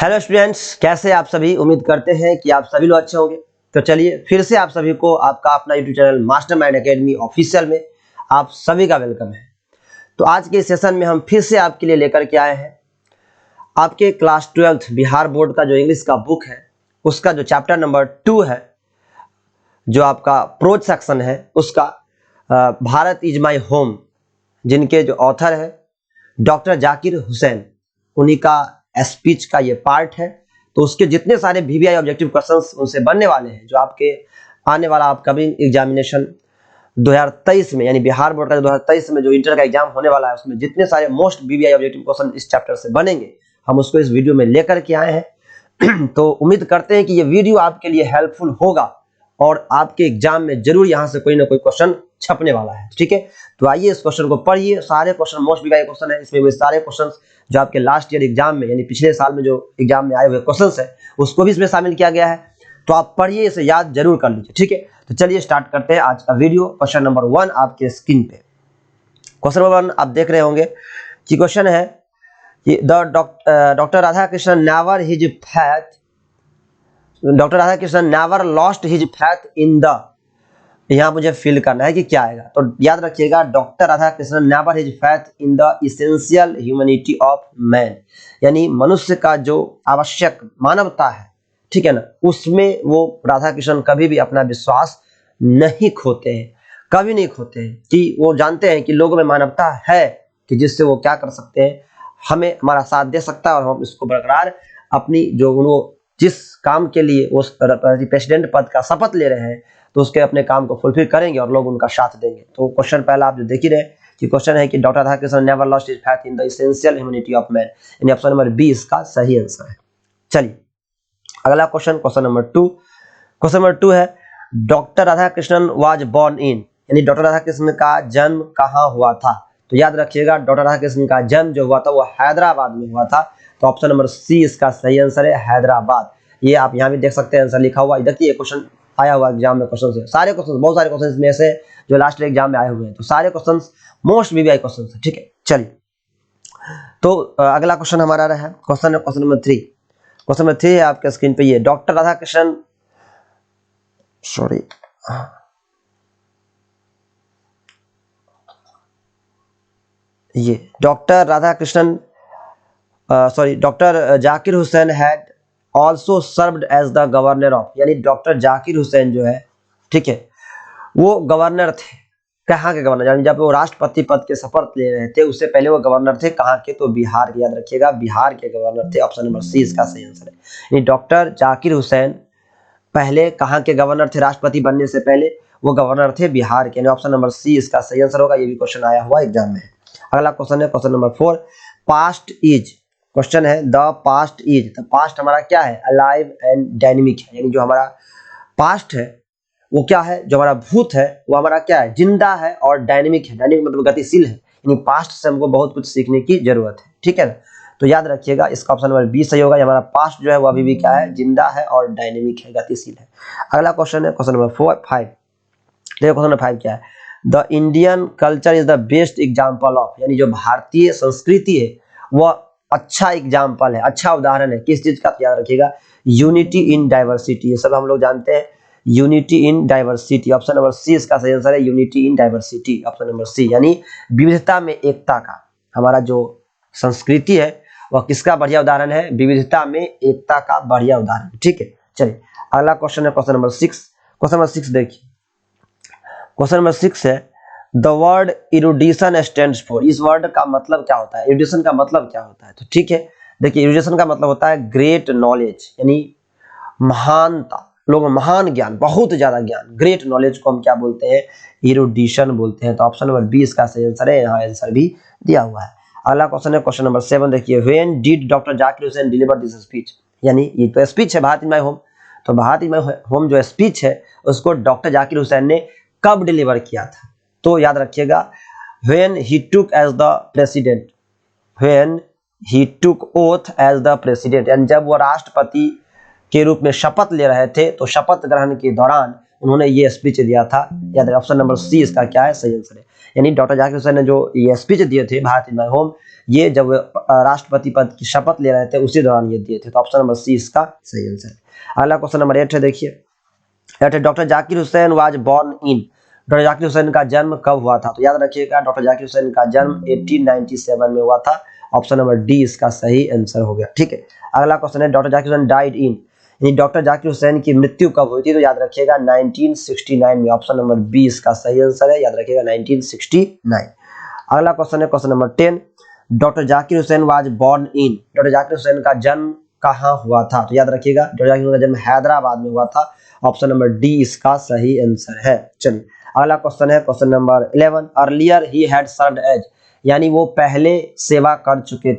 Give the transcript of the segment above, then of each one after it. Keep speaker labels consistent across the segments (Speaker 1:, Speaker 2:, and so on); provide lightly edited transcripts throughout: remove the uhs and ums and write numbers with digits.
Speaker 1: Hello students, कैसे आप सभी। उम्मीद करते हैं कि आप सभी लोग अच्छे होंगे। तो चलिए फिर से आप सभी को आपका अपना YouTube channel mastermind academy official में आप सभी का वेलकम है। तो आज के सेशन में हम फिर से आपके लिए लेकर के आए हैं आपके क्लास 12th बिहार बोर्ड का जो इंग्लिश का बुक है उसका जो चैप्टर नंबर 2 है, जो आपका प्रोज सेक्शन है उसका भारत इज माई होम, जिनके जो ऑथर है डॉक्टर जाकिर हुसैन, उन्हीं का स्पीच का ये पार्ट है। तो उसके जितने सारे वीवीआई ऑब्जेक्टिव क्वेश्चंस उनसे बनने वाले हैं, जो आपके आने वाला अपकमिंग एग्जामिनेशन 2023 में, यानी बिहार बोर्ड का 2023 में जो इंटर का एग्जाम होने वाला है, उसमें जितने सारे मोस्ट वीवीआई ऑब्जेक्टिव क्वेश्चन इस चैप्टर से बनेंगे, हम उसको इस वीडियो में लेकर के आए हैं। तो उम्मीद करते हैं कि ये वीडियो आपके लिए हेल्पफुल होगा और आपके एग्जाम में जरूर यहाँ से कोई ना कोई क्वेश्चन छपने वाला है। ठीक है, तो आइए इस क्वेश्चन को पढ़िए। सारे क्वेश्चन मोस्ट वीवीआई क्वेश्चन है, इसमें वो सारे क्वेश्चन जो आपके लास्ट ईयर एग्जाम में, यानी पिछले साल में जो एग्जाम में आए हुए क्वेश्चंस है, उसको भी इसमें शामिल किया गया है। तो आप पढ़िए, इसे याद जरूर कर लीजिए। ठीक है, तो चलिए स्टार्ट करते हैं आज का वीडियो। क्वेश्चन नंबर 1 आपके स्क्रीन पे। क्वेश्चन नंबर 1 आप देख रहे होंगे कि क्वेश्चन है कि doctor Radhakrishnan never his faith, doctor Radhakrishnan never lost his faith in the, यहाँ मुझे फिल करना है कि क्या आएगा। तो याद रखिएगा, doctor Radhakrishnan never his faith in the essential humanity of man, यानी मनुष्य का जो आवश्यक मानवता है, ठीक है ना, उसमें वो राधाकृष्णन कभी भी अपना विश्वास नहीं खोते हैं, कभी नहीं खोते हैं। कि वो जानते हैं कि लोगों में मानवता है कि जिससे वो क्या कर सकते हैं, हमें हमारा साथ दे सकता है और हम इसको बरकरार अपनी जो वो जिस काम के लिए उस प्रेसिडेंट पद का शपथ ले रहे हैं, तो उसके अपने काम को फुलफिल करेंगे और लोग उनका साथ देंगे। तो क्वेश्चन पहला आप जो देख ही रहे कि क्वेश्चन है कि doctor Radhakrishnan never lost his faith in the essential humanity of man, यानी ऑप्शन नंबर बी इसका सही आंसर है। चलिए अगला question, question number 2। Question number 2 है doctor Radhakrishnan was born in, यानी डॉक्टर राधाकृष्णन का जन्म कहाँ हुआ था। तो याद रखिएगा, डॉक्टर राधाकृष्णन का जन्म जो हुआ था वो हैदराबाद में हुआ था। तो ऑप्शन नंबर सी इसका सही आंसर है, हैदराबाद। ये आप यहाँ भी देख सकते हैं, आंसर लिखा हुआ। देखिए क्वेश्चन आया हुआ एग्जाम में, क्वेश्चन से सारे क्वेश्चन, बहुत सारे क्वेश्चन में से जो लास्ट एग्जाम में आए हुए हैं, तो सारे क्वेश्चन मोस्ट वीवीआई क्वेश्चन है। ठीक है, चलिए तो अगला क्वेश्चन हमारा रहा है क्वेश्चन नंबर 3। क्वेश्चन नंबर 3 है आपके स्क्रीन पे। ये डॉक्टर राधाकृष्णन, सॉरी, ये doctor Radhakrishnan sorry doctor Zakir Hussain had also served as the governor of, यानी डॉक्टर जाकिर हुसैन जो है, ठीक है, वो गवर्नर थे। कहाँ के गवर्नर, यानी जब वो राष्ट्रपति पद के शपथ ले रहे थे उससे पहले वो गवर्नर थे। कहाँ के, तो बिहार के। याद रखिएगा, बिहार के गवर्नर थे। ऑप्शन नंबर सी इसका सही आंसर है। यानी डॉक्टर जाकिर हुसैन पहले कहाँ के गवर्नर थे, राष्ट्रपति बनने से पहले वो गवर्नर थे बिहार के। ऑप्शन नंबर सी इसका सही आंसर होगा। ये भी क्वेश्चन आया हुआ एग्जाम में। अगला क्वेश्चन है question number 4। Past is, question है द पास्ट इज, तो पास्ट हमारा क्या है, अलाइव एंड डायनेमिक है, यानी जो हमारा पास्ट है वो क्या है, जो हमारा भूत है वो हमारा क्या है, जिंदा है और डायनेमिक है। डायनेमिक मतलब गतिशील है, यानी पास्ट से हमको बहुत कुछ सीखने की जरूरत है। ठीक है ना, तो याद रखिएगा इसका ऑप्शन नंबर बी सही होगा। हमारा पास्ट जो है वो अभी भी क्या है, जिंदा है और डायनेमिक है, गतिशील है। अगला क्वेश्चन है क्वेश्चन नंबर 5। देखो क्वेश्चन नंबर 5 क्या है, the Indian culture is the best example of, यानी जो भारतीय संस्कृति है वह अच्छा एग्जाम्पल है, अच्छा उदाहरण है किस चीज का। याद रखिएगा, यूनिटी इन डाइवर्सिटी, ये सब हम लोग जानते हैं, unity in diversity. Option number C इसका सही आंसर है, unity in diversity, option number C, यानी विविधता में एकता का हमारा जो संस्कृति है वह किसका बढ़िया उदाहरण है, विविधता में एकता का बढ़िया उदाहरण। ठीक है, चलिए अगला क्वेश्चन है क्वेश्चन नंबर 6। क्वेश्चन नंबर 6 देखिए, क्वेश्चन नंबर 6 है द वर्ड इरुडिशन स्टैंड्स फॉर, इस वर्ड का मतलब क्या होता है, इरुडिशन का मतलब क्या होता है। तो ठीक है, देखिए इरुडिशन का मतलब होता है ग्रेट नॉलेज, यानी महानता, लोग महान ज्ञान, बहुत ज्यादा ज्ञान। ग्रेट नॉलेज को हम क्या बोलते हैं, इरुडिशन बोलते हैं। तो ऑप्शन नंबर बी इसका सही आंसर है, यहाँ आंसर भी दिया हुआ है। अगला क्वेश्चन है क्वेश्चन नंबर 7 देखिए, when did doctor Zakir Hussain deliver this speech, यानी ये तो स्पीच है भारत इन माय होम, तो भारत इन माय होम जो स्पीच है उसको डॉक्टर जाकिर हुसैन ने कब डिलीवर किया था। तो याद रखिएगा, when he took as the president, when he took oath as the president, यानी जब वो राष्ट्रपति के रूप में शपथ ले रहे थे, तो शपथ ग्रहण के दौरान उन्होंने ये स्पीच दिया था। याद रखिए ऑप्शन नंबर सी इसका क्या है, सही आंसर है। यानी डॉक्टर जाकिर हुसैन ने जो ये स्पीच दिए थे भारत इज माय होम, ये जब राष्ट्रपति पद की शपथ ले रहे थे उसी दौरान ये दिए थे। तो ऑप्शन नंबर सी इसका सही आंसर है। अगला क्वेश्चन नंबर 8 है, देखिए doctor Zakir Hussain was born in, doctor Zakir Hussain का जन्म कब हुआ था? तो याद रखिएगा डॉक्टर जाकिर हुसैन का जन्म 1897 में हुआ था। ऑप्शन नंबर डी इसका सही आंसर हो गया। ठीक है, अगला क्वेश्चन है doctor Zakir Hussain died in, यानी डॉक्टर जाकिर हुसैन की मृत्यु कब हुई थी? तो याद रखिएगा 1969 में। ऑप्शन नंबर बी इसका सही आंसर है, याद रखिएगा 1969। अगला क्वेश्चन है question number 10, doctor Zakir Hussain was born in, doctor Zakir Hussain का जन्म कहाँ हुआ था? तो याद रखिएगा डॉक्टर जाकिर हुसैन का जन्म हैदराबाद में हुआ था। ऑप्शन नंबर डी इसका सही आंसर है। चलिए अगला क्वेश्चन है question number 11, earlier he had served as, यानी वो पहले सेवा कर चुके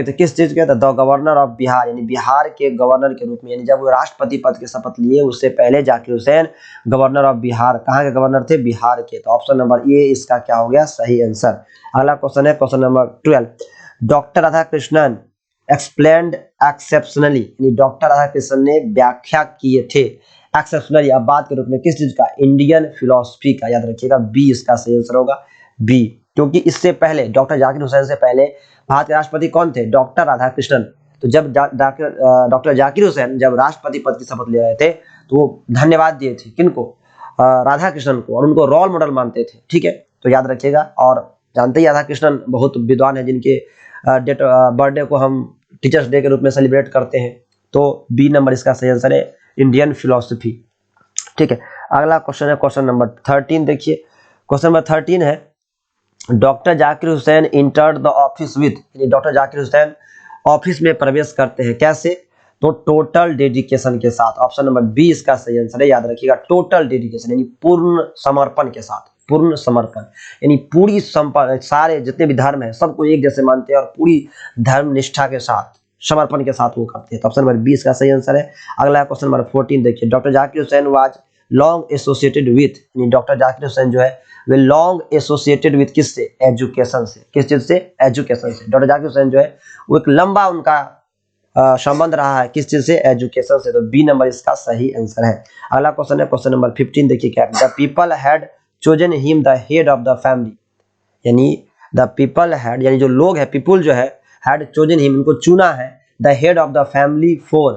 Speaker 1: थे किस चीज के? द गवर्नर ऑफ बिहार, यानी बिहार के गवर्नर के रूप में, यानी जब वो राष्ट्रपति पद की शपथ लिए उससे पहले जाकिर हुसैन गवर्नर ऑफ बिहार, कहाँ के गवर्नर थे? बिहार के। तो ऑप्शन नंबर ए इसका क्या हो गया? सही आंसर। अगला क्वेश्चन है question number 12, doctor Radhakrishnan explained exceptionally, यानी डॉक्टर राधाकृष्णन ने व्याख्या किए थे एक्सेप्शनली अपवाद के रूप में किस चीज का? इंडियन फिलोसफी का। याद रखिएगा बी इसका सही आंसर होगा, बी, क्योंकि इससे पहले डॉक्टर जाकिर हुसैन से पहले भारत के राष्ट्रपति कौन थे? डॉक्टर राधाकृष्णन। तो जब डॉक्टर जाकिर हुसैन जब राष्ट्रपति पद की शपथ ले रहे थे तो वो धन्यवाद दिए थे किनको? राधाकृष्णन को, और उनको रोल मॉडल मानते थे। ठीक है, तो याद रखिएगा। और जानते ही राधाकृष्णन बहुत विद्वान है, जिनके बर्थडे को हम टीचर्स डे के रूप में सेलिब्रेट करते हैं। तो बी नंबर इसका सही आंसर है, इंडियन फिलोसफी। ठीक है, अगला क्वेश्चन है क्वेश्चन नंबर 13, देखिए क्वेश्चन नंबर 13 है, doctor Zakir Hussain entered the office with, यानी डॉक्टर जाकिर हुसैन ऑफिस में प्रवेश करते हैं कैसे? तो टोटल डेडिकेशन के साथ। ऑप्शन नंबर बी इसका सही आंसर है, याद रखिएगा टोटल डेडिकेशन, यानी पूर्ण समर्पण के साथ, पूर्ण समर्पण, यानी पूरी सारे जितने भी धर्म है सबको एक जैसे मानते हैं और पूरी धर्म निष्ठा के साथ समर्पण के साथ वो करते हैं। तो ऑप्शन नंबर बी इसका सही आंसर है। अगला क्वेश्चन नंबर 14 देखिए, doctor Zakir Hussain was long associated with, यानी डॉक्टर जाकिर हुसैन जो है वे लॉन्ग एसोसिएटेड विथ किससे? एजुकेशन से। किस चीज से? एजुकेशन से। डॉक्टर जाकिर हुसैन जो है वो एक लंबा उनका संबंध रहा है किस चीज से? एजुकेशन से। तो बी नंबर इसका सही आंसर है। अगला क्वेश्चन है क्वेश्चन नंबर 15 देखिए क्या, the people had chosen him the head of the family, यानी द पीपल हैड, यानी जो लोग है, पीपल जो है, हैड चोजन हिम, उनको चुना है, the head of the family for,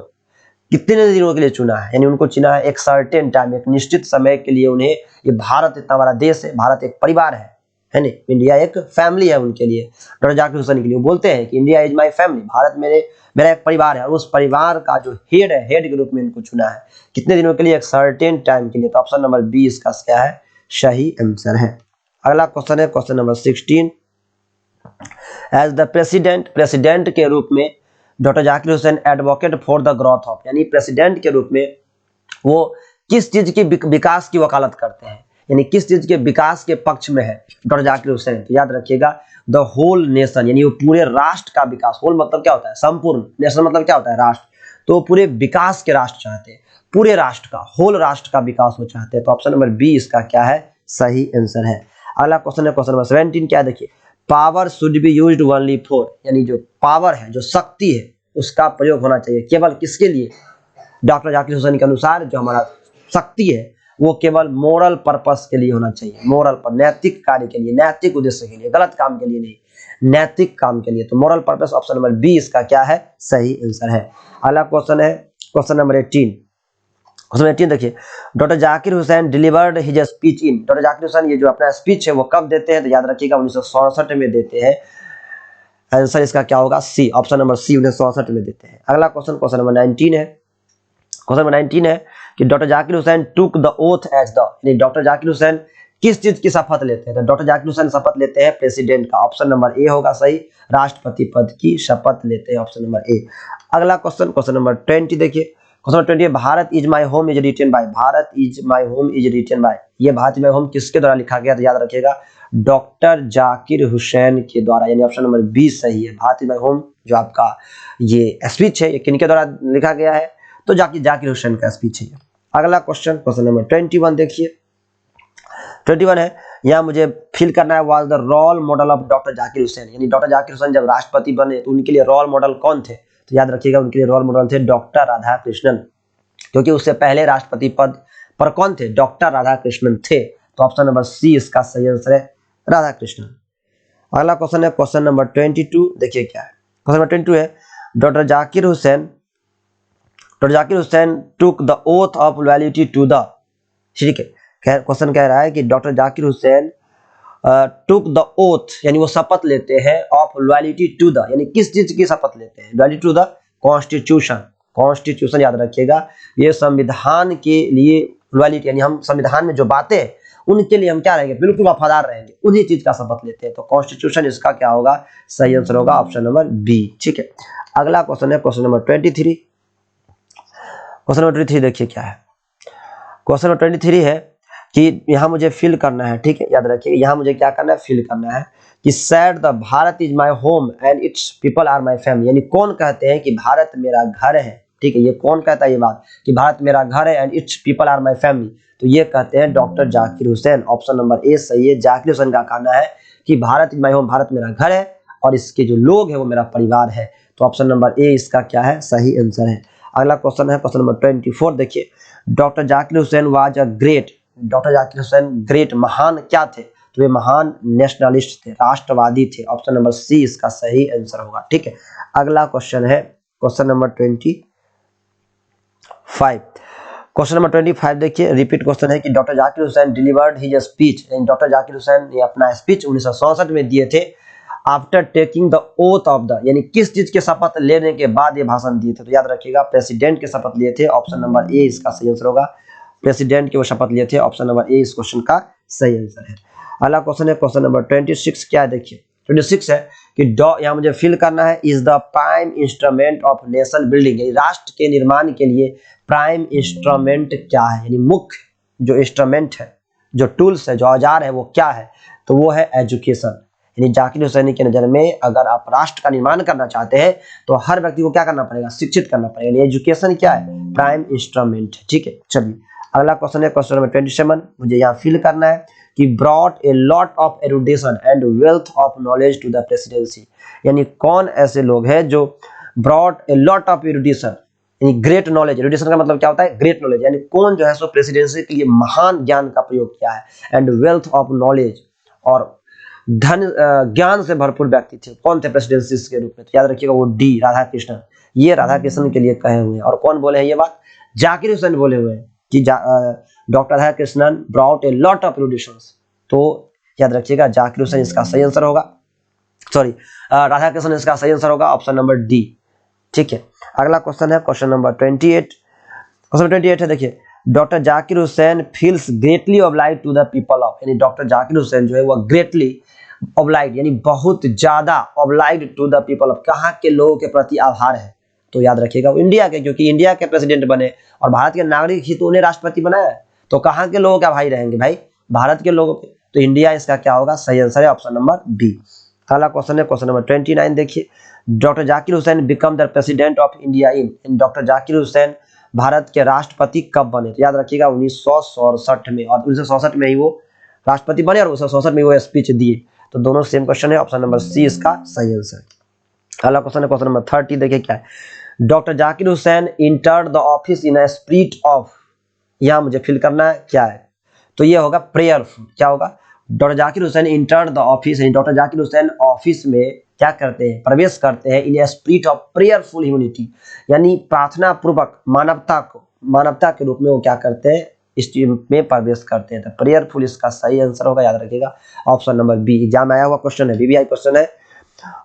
Speaker 1: कितने दिनों के लिए चुना है? यानी उनको चुना है एक सर्टेन टाइम, एक निश्चित समय के लिए उन्हें। ये भारत इतना बड़ा देश है, भारत एक परिवार है नहीं, इंडिया एक फैमिली है उनके लिए। डॉक्टर जाकिर हुसैन के लिए बोलते हैं कि India is my family, Bharat मेरा एक परिवार है, और उस परिवार का जो हेड है, हेड के रूप में इनको चुना है कितने दिनों के लिए? एक सर्टेन टाइम के लिए। तो ऑप्शन नंबर बी इसका क्या है? सही आंसर है। अगला क्वेश्चन है question number 16, as the president के रूप में doctor Zakir Hussain advocate for the growth of, यानी प्रेसिडेंट के रूप में वो किस चीज की विकास की वकालत करते हैं, यानी किस चीज के विकास के पक्ष में है डॉक्टर जाकिर हुसैन? तो याद रखिएगा द होल नेशन, यानी वो पूरे राष्ट्र का विकास। होल मतलब क्या होता है? संपूर्ण। नेशन मतलब क्या होता है? राष्ट्र। तो पूरे विकास के राष्ट्र चाहते हैं, पूरे राष्ट्र का, होल राष्ट्र का विकास वो चाहते हैं। तो ऑप्शन नंबर बी इसका क्या है? सही आंसर है। अगला क्वेश्चन है क्वेश्चन नंबर 17, क्या देखिए, power should be used only for, यानी जो पावर है, जो शक्ति है, उसका प्रयोग होना चाहिए केवल किसके लिए? डॉक्टर जाकिर हुसैन के अनुसार जो हमारा शक्ति है वो केवल मोरल पर्पस के लिए होना चाहिए, मोरल पर, नैतिक कार्य के लिए, नैतिक उद्देश्य के लिए, गलत काम के लिए नहीं, नैतिक काम के लिए। तो moral purpose option number B इसका क्या है? सही आंसर है। अगला क्वेश्चन है क्वेश्चन नंबर 18, क्वेश्चन 18 देखिए, doctor Zakir Hussain delivered his speech in, doctor Zakir Hussain ये जो अपना स्पीच है वो कब देते हैं? तो याद रखिएगा 1967 में देते हैं। आंसर इसका क्या होगा? सी, ऑप्शन नंबर सी, 1967 में देते हैं। अगला क्वेश्चन क्वेश्चन नंबर 19 है, क्वेश्चन नंबर 19 है कि doctor Zakir Hussain took the oath as the, यानी डॉक्टर जाकिर हुसैन किस चीज की शपथ लेते हैं? तो डॉक्टर जाकिर हुसैन शपथ लेते हैं प्रेसिडेंट का। ऑप्शन नंबर ए होगा सही, राष्ट्रपति पद की शपथ लेते हैं, ऑप्शन नंबर ए। अगला क्वेश्चन क्वेश्चन नंबर 20 देखिए, question number 20, Bharat is my home is written by, Bharat is my home is written by, ये भारत इज माय होम किसके द्वारा लिखा गया? तो याद रखिएगा डॉक्टर जाकिर हुसैन के द्वारा, यानी ऑप्शन नंबर बी सही है। भारत इज माय होम जो आपका ये स्पीच है ये किनके द्वारा लिखा गया है? तो जाकिर हुसैन का स्पीच है। अगला क्वेश्चन क्वेश्चन नंबर 21 देखिए, 21 है, यहाँ मुझे फील करना है was the role model of doctor Zakir Hussain, यानी डॉक्टर जाकिर हुसैन जब राष्ट्रपति बने तो उनके लिए रोल मॉडल कौन थे? तो याद रखिएगा उनके लिए रोल मॉडल थे डॉक्टर राधाकृष्णन, क्योंकि उससे पहले राष्ट्रपति पद पर कौन थे? डॉक्टर राधाकृष्णन थे। तो ऑप्शन नंबर सी इसका सही आंसर है, राधा कृष्णन। अगला क्वेश्चन है क्वेश्चन नंबर 22। देखिए क्या है क्वेश्चन नंबर 22 है, doctor Zakir Hussain took the oath of loyalty to the, ठीक है, क्वेश्चन कह रहा है कि doctor Zakir Hussain took the oath यानी वो शपथ लेते हैं ऑफ लॉयल्टी टू द, यानी किस चीज की शपथ लेते हैं, loyalty to the constitution. Constitution याद रखिएगा, ये संविधान के लिए लॉयल्टी, यानी हम संविधान में जो बातें हैं उनके लिए हम क्या रहेंगे, बिल्कुल वफादार रहेंगे, उन्हीं चीज का शपथ लेते हैं। तो कॉन्स्टिट्यूशन इसका क्या होगा, सही आंसर होगा ऑप्शन नंबर बी। ठीक है, अगला क्वेश्चन है क्वेश्चन नंबर 23। क्वेश्चन नंबर 23 देखिए क्या है, क्वेश्चन नंबर 23 है कि यहाँ मुझे फिल करना है, ठीक है, याद रखिए यहाँ मुझे क्या करना है, फिल करना है कि said the Bharat is my home and its people are my family, यानी कौन कहते हैं कि भारत मेरा घर है, ठीक है, ये कौन कहता है ये बात कि भारत मेरा घर है and its people are my family, तो ये कहते हैं doctor Zakir Hussain. Option number A सही है, जाकिर हुसैन का कहना है कि Bharat is my home, Bharat मेरा घर है और इसके जो लोग हैं वो मेरा परिवार है। तो ऑप्शन नंबर ए इसका क्या है, सही आंसर है। अगला क्वेश्चन है क्वेश्चन नंबर 24। देखिए, doctor Zakir Hussain was a great, doctor Zakir Hussain great महान क्या थे, तो वे महान नेशनलिस्ट थे, राष्ट्रवादी थे। ऑप्शन नंबर सी इसका सही आंसर होगा। ठीक है, अगला क्वेश्चन है क्वेश्चन नंबर 25। क्वेश्चन नंबर 25 देखिए, रिपीट क्वेश्चन है कि doctor Zakir Hussain delivered his speech, doctor Zakir Hussain ने अपना स्पीच 1967 में दिए थे after taking the oath of the, यानी किस चीज के शपथ लेने के बाद ये भाषण दिए थे, तो याद रखिएगा प्रेसिडेंट के शपथ लिए थे। ऑप्शन नंबर ए इसका सही आंसर होगा, प्रेसिडेंट के वो शपथ लिए थे। ऑप्शन नंबर ए इस क्वेश्चन का सही आंसर है। अगला क्वेश्चन है क्वेश्चन नंबर 26। क्या है देखिए, 26 है कि यहाँ मुझे फिल करना है, is the prime instrument of nation building, यानी राष्ट्र के निर्माण के लिए प्राइम इंस्ट्रूमेंट क्या है, यानी मुख्य जो इंस्ट्रूमेंट है, जो टूल्स है, जो औजार है वो क्या है, तो वो है एजुकेशन। यानी जाकिर हुसैनी के नजर में अगर आप राष्ट्र का निर्माण करना चाहते हैं तो हर व्यक्ति को क्या करना पड़ेगा, शिक्षित करना पड़ेगा, यानी एजुकेशन क्या है, प्राइम इंस्ट्रूमेंट है। ठीक है, चलिए अगला क्वेश्चन है क्वेश्चन नंबर 27। मुझे यहाँ फिल करना है कि brought a lot of erudition and wealth of knowledge to the presidency, यानी कौन ऐसे लोग हैं जो brought a lot of erudition, यानी ग्रेट नॉलेज, एरुडिशन का मतलब क्या होता है, ग्रेट नॉलेज, यानी कौन जो है सो प्रेसिडेंसी के लिए महान ज्ञान का प्रयोग किया है, एंड वेल्थ ऑफ नॉलेज, और धन ज्ञान से भरपूर व्यक्ति थे, कौन थे प्रेसिडेंसी के रूप में, तो याद रखिएगा वो डी राधा कृष्णन, ये राधा कृष्णन के लिए कहे हुए हैं। और कौन बोले हैं ये बात, जाकिर हुसैन बोले हुए हैं कि doctor Radha Krishnan brought a lot of eruditions, तो याद रखिएगा जाकिर हुसैन इसका सही आंसर होगा, सॉरी राधा कृष्णन इसका सही आंसर होगा, ऑप्शन नंबर डी। ठीक है, अगला क्वेश्चन है क्वेश्चन नंबर 28। क्वेश्चन 28 है देखिए, doctor Zakir Hussain feels greatly obliged to the people of, यानी डॉक्टर जाकिर हुसैन जो है वो ग्रेटली ऑब्लाइज्ड यानी बहुत ज्यादा obliged to the people of, कहाँ के लोगों के प्रति आभार है, तो याद रखिएगा वो इंडिया के, क्योंकि इंडिया के प्रेसिडेंट बने और भारत के नागरिक ही तो उन्हें राष्ट्रपति बनाया है, तो कहाँ के लोगों के आभारी रहेंगे भाई, भारत के लोगों के, तो इंडिया इसका क्या होगा, सही आंसर है ऑप्शन नंबर बी। अगला क्वेश्चन है क्वेश्चन नंबर 29। देखिए, doctor Zakir Hussain become the president of India in, doctor Zakir Hussain Bharat के राष्ट्रपति कब बने, तो याद रखिएगा 1967 में, और 1967 में ही वो राष्ट्रपति बने और 1967 में वो स्पीच दिए, तो दोनों सेम क्वेश्चन है, ऑप्शन नंबर सी इसका सही आंसर। अगला क्वेश्चन है क्वेश्चन नंबर 30। देखिए क्या है, doctor Zakir Hussain entered the office in a spirit of, यहाँ मुझे फिल करना है क्या है, तो ये होगा प्रेयरफुल, क्या होगा, doctor Zakir Hussain entered the office, doctor Zakir Hussain office में क्या करते हैं, प्रवेश करते हैं in a spirit of prayerful humanity, यानी प्रार्थना पूर्वक मानवता के रूप में वो क्या करते हैं, इस में प्रवेश करते हैं, तो प्रेयरफुल इसका सही आंसर होगा, याद रखिएगा ऑप्शन नंबर बी। एग्जाम में आया हुआ क्वेश्चन है, बीबीआई क्वेश्चन है।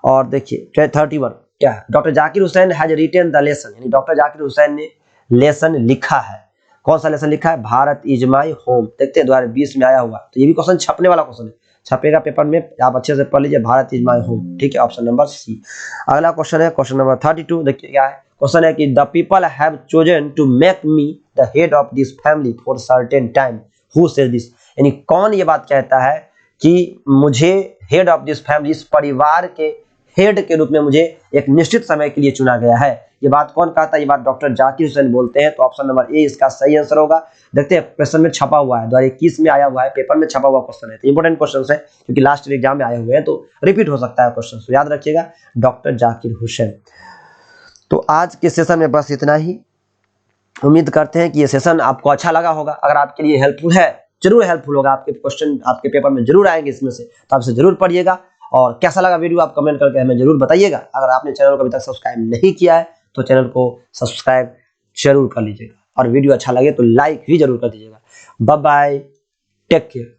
Speaker 1: और देखिए 31 क्या है, doctor Zakir Hussain has written the lesson, यानी डॉक्टर जाकिर हुसैन ने लेसन लिखा है, कौन सा लेसन लिखा है, भारत इज माई होम, देखते हैं 2020 में आया हुआ, तो ये भी क्वेश्चन छपने वाला क्वेश्चन है, छपेगा पेपर में, आप अच्छे से पढ़ लीजिए, भारत इज माई होम। ठीक है, ऑप्शन नंबर सी। अगला क्वेश्चन है क्वेश्चन नंबर 32। देखिए क्या है, क्वेश्चन है कि the people have chosen to make me the head of this family for certain time, who says this, यानी कौन ये बात कहता है कि मुझे हेड ऑफ दिस फैमिली, इस परिवार के हेड के रूप में मुझे एक निश्चित समय के लिए चुना गया है, ये बात कौन कहता है, ये बात डॉक्टर जाकिर हुसैन बोलते हैं, तो ऑप्शन नंबर ए इसका सही आंसर होगा। देखते हैं क्वेश्चन में छपा हुआ है, 2021 में आया हुआ है, पेपर में छपा हुआ क्वेश्चन है, तो इंपॉर्टेंट क्वेश्चन है क्योंकि लास्ट एग्जाम में आए हुए हैं, तो रिपीट हो सकता है क्वेश्चन, तो याद रखिएगा डॉक्टर जाकिर हुसैन। तो आज के सेशन में बस इतना ही, उम्मीद करते हैं कि ये सेशन आपको अच्छा लगा होगा, अगर आपके लिए हेल्पफुल है जरूर हेल्पफुल होगा, आपके क्वेश्चन आपके पेपर में जरूर आएंगे इसमें से, तो आप इसे जरूर पढ़िएगा। और कैसा लगा वीडियो आप कमेंट करके हमें जरूर बताइएगा। अगर आपने चैनल को अभी तक सब्सक्राइब नहीं किया है तो चैनल को सब्सक्राइब जरूर कर लीजिएगा, और वीडियो अच्छा लगे तो लाइक भी जरूर कर दीजिएगा। Bye bye, take care.